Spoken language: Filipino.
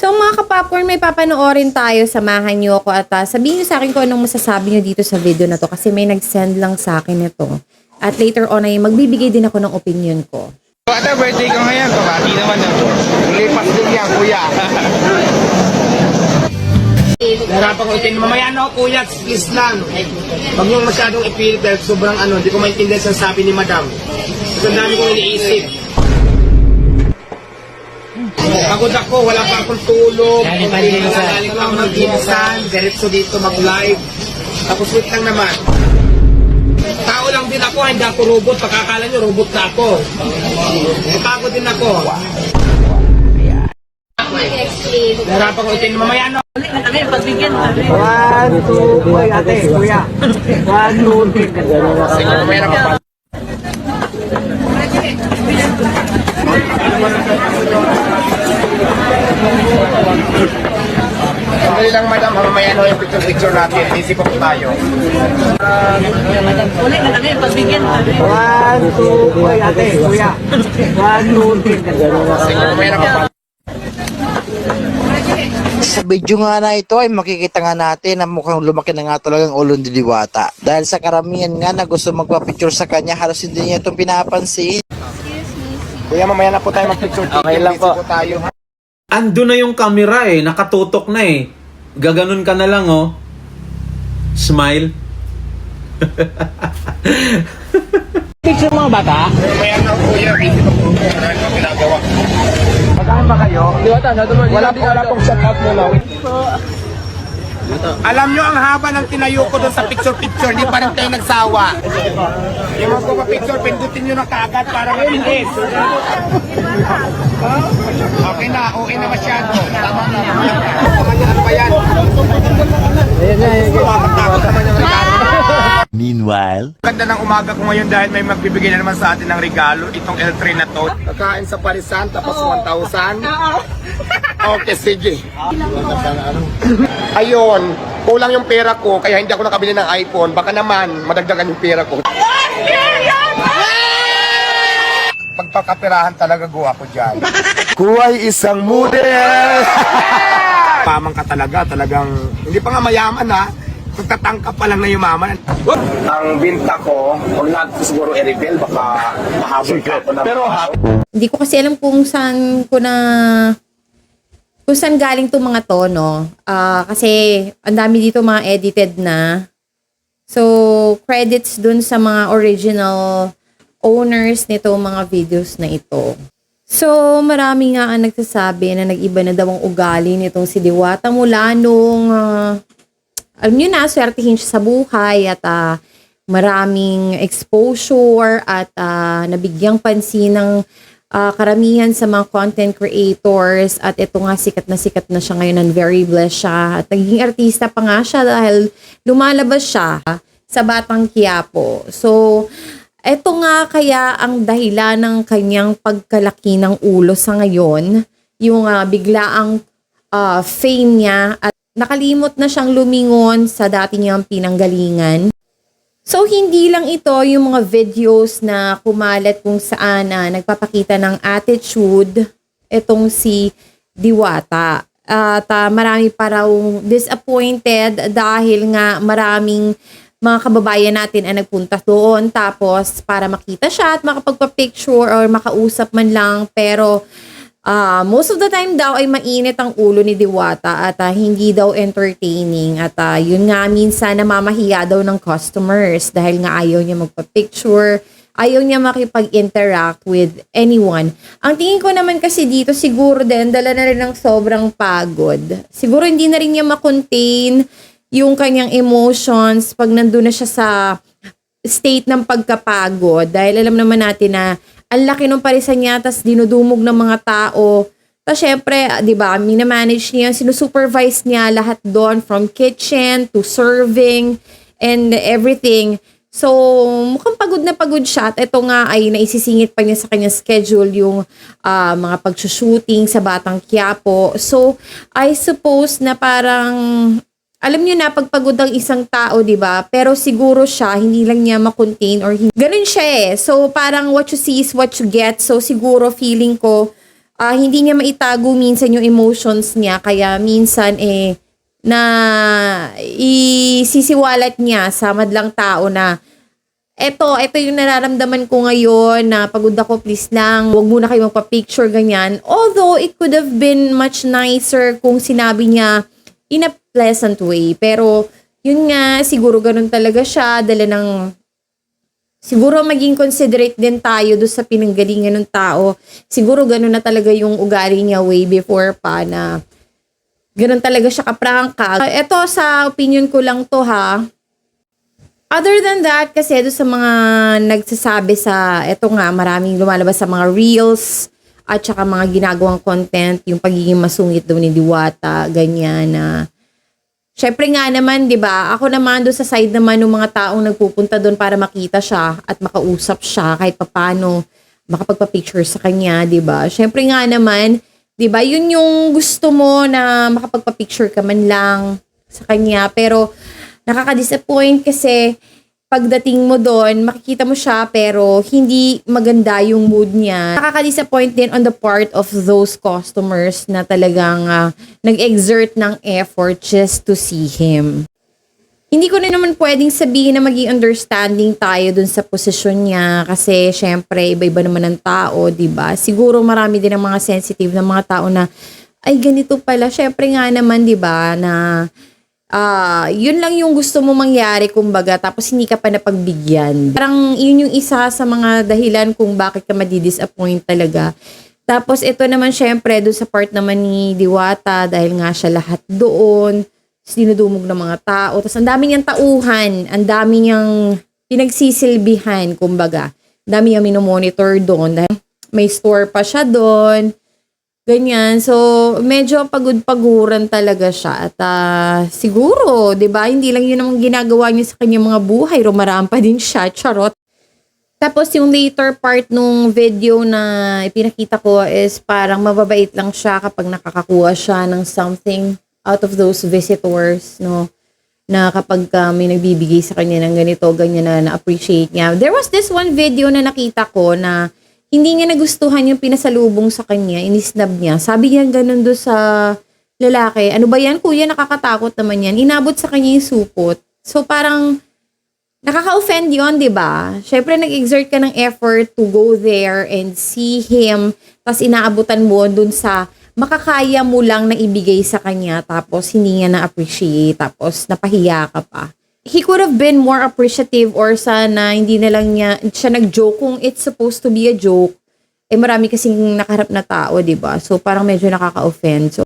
So mga kapopcorn, may papanoorin tayo. Samahan niyo ako at sabihin niyo sa akin kung anong masasabi niyo dito sa video na to kasi may nag-send lang sa akin ito. At later on ay magbibigay din ako ng opinion ko. Ate, birthday ko ngayon. Kabati naman yun. Lipas din yan, kuya. Nahirapan ko itin. Mamaya na ako, kuya. Please lang. Huwag niyong masyadong ipilit dahil sobrang hindi ko maintindihan sa sabi ni madam. Kasi ang dami kong iniisip. Pagod ako, wala pa akong tulog. Galing pa ako nag-ginsan. Diretso dito mag-live. Tapos wait lang naman. Tao lang din ako, hindi ako robot. Pagkakala nyo, robot na ako. Napagod din ako. Nahirapan ko itin. Mamaya na. 1, 2, boy, ate, kuya. 1, 2, 3. Sige, mamaya na pa. Sandali lang, madam. Mamaya na yung picture natin. Isip po tayo. 1, 2, boy, ate, kuya. 1, 2, 3. Sige, mamaya na pa. Sa video nga na ito ay makikita nga natin na mukhang lumaki na nga talagang ulo ni Diwata. Dahil sa karamihan nga na gusto magpa-picture sa kanya, halos hindi niya itong pinapansin. Kuya, mamaya na po tayo mag-picture. Okay lang po. Tayo. Ando na yung camera nakatutok na Gaganon ka na lang Smile. Picture mga bata? Mamaya na, kuya. Isip po. Marami ko ginagawa. Magkain ba kayo? Wala pong shout out mo lang. Alam nyo, ang haba ng tinayo ko doon sa picture-picture, di pa rin tayo nagsawa. Yung mga ko pa-picture, pindutin nyo na kaagad para mabilis. Okay na, okay na masyado. Tama na. Ano ba yan? Meanwhile, Ganda ng umaga ko ngayon dahil may magbibigay na naman sa atin ng regalo. Itong L3 na to. Kakain sa parisan, tapos 1,000. Okay, sige. Ayun, kulang yung pera ko, kaya hindi ako nakabili ng iPhone. Baka naman, madagdagan yung pera ko. Pagpakaperahan talaga go ako dyan. Kuway isang model! Pamang ka talagang, hindi pa nga mayaman ha. Magtatangka pa lang na yumaman. Ang binta ko, kung lahat ko siguro i-reveal, baka mahabol ka ako na. Pero Hindi ko kasi alam kung saan galing itong mga to, no? Kasi ang dami dito mga edited na. So, credits dun sa mga original owners nito mga videos na ito. So, marami nga ang nagsasabi na nag-iba na daw ang ugali nitong si Diwata mula nung, alam nyo na, swertihin siya sa buhay at maraming exposure at nabigyang pansin ng karamihan sa mga content creators at ito nga sikat na siya ngayon and very blessed siya at naging artista pa nga siya dahil lumalabas siya sa Batang Quiapo. So, ito nga kaya ang dahilan ng kanyang pagkalaki ng ulo sa ngayon, yung biglaang fame niya at nakalimot na siyang lumingon sa dati niyang pinanggalingan. So, hindi lang ito yung mga videos na kumalat kung saan nagpapakita ng attitude itong si Diwata. At marami pa raw disappointed dahil nga maraming mga kababayan natin ay nagpunta doon tapos para makita siya at makapagpa-picture or makausap man lang. Pero most of the time daw ay mainit ang ulo ni Diwata at hindi daw entertaining at yun nga minsan namamahiya daw ng customers dahil nga ayaw niya magpa-picture, ayaw niya makipag-interact with anyone. Ang tingin ko naman kasi dito siguro din dala na rin ng sobrang pagod. Siguro hindi na rin niya makontain yung kanyang emotions pag nandun na siya sa state ng pagkapagod dahil alam naman natin na ang laki ng parisan niya, tas dinudumog ng mga tao. Tas syempre, di ba, minamanage niya, sinusupervise niya lahat doon from kitchen to serving and everything. So, mukhang pagod na pagod siya at ito nga ay naisisingit pa niya sa kanyang schedule yung mga pag-shooting sa Batang Quiapo. So, I suppose na parang alam niyo na, pagpagod ang isang tao, di ba? Pero siguro siya, hindi lang niya makontain or hindi. Ganun siya eh. So, parang what you see is what you get. So, siguro feeling ko, hindi niya maitago minsan yung emotions niya, kaya minsan na isisiwalat niya sa madlang tao na ito yung nararamdaman ko ngayon na pagod ako, please lang, wag muna kayo magpa-picture, ganyan. Although, it could have been much nicer kung sinabi niya in a pleasant way. Pero, yun nga, siguro ganun talaga siya, dala ng siguro maging considerate din tayo doon sa pinanggalingan ng tao. Siguro ganun na talaga yung ugali niya way before pa na ganun talaga siya kaprangka. Ito sa opinion ko lang to ha. Other than that, kasi doon sa mga nagsasabi sa, eto nga, maraming lumalabas sa mga reels at saka mga ginagawang content, yung pagiging masungit daw ni Diwata, ganyan na. Syempre nga naman, di ba? Ako naman doon sa side naman ng mga taong nagpupunta doon para makita siya at makausap siya kahit papano makapagpa-picture sa kanya, di ba? Syempre nga naman, di ba? Yun yung gusto mo na makapagpa-picture ka man lang sa kanya. Pero nakaka-disappoint kasi pagdating mo doon, makikita mo siya pero hindi maganda yung mood niya. Nakaka-disappoint din on the part of those customers na talagang nag-exert ng effort just to see him. Hindi ko na naman pwedeng sabihin na maging understanding tayo dun sa posisyon niya kasi syempre iba-iba naman ang tao, di ba? Siguro marami din ang mga sensitive na mga tao na ay ganito pala. Syempre nga naman, di ba, na yun lang yung gusto mo mangyari kumbaga tapos hindi ka pa napagbigyan. Parang yun yung isa sa mga dahilan kung bakit ka madidisappoint talaga. Tapos ito naman syempre doon sa part naman ni Diwata dahil nga siya lahat doon. Dinudumog ng mga tao. Tapos ang dami niyang tauhan, ang dami niyang pinagsisilbihan kumbaga. Ang dami niyang minomonitor doon dahil may store pa siya doon. Ganyan. So, medyo pagod-paguran talaga siya. At siguro, di ba, hindi lang yun ang ginagawa niya sa kanyang mga buhay. Rumaraan pa din siya. Charot. Tapos, yung later part nung video na ipinakita ko is parang mababait lang siya kapag nakakakuha siya ng something out of those visitors, no? Na kapag may nagbibigay sa kanya ng ganito, ganyan na na-appreciate niya. There was this one video na nakita ko na hindi niya nagustuhan yung pinasalubong sa kanya, inisnab niya. Sabi niya ganun doon sa lalaki, ano ba yan kuya, nakakatakot naman yan. Inabot sa kanya yung supot. So parang nakaka-offend yun, di ba? Syempre nag-exert ka ng effort to go there and see him, tapos inaabutan mo doon sa makakaya mo lang na ibigay sa kanya, tapos hindi niya na-appreciate, tapos napahiya ka pa. He could have been more appreciative or sana hindi na lang siya nag-joke kung it's supposed to be a joke. Marami kasing nakaharap na tao, di ba? So, parang medyo nakaka-offend. So,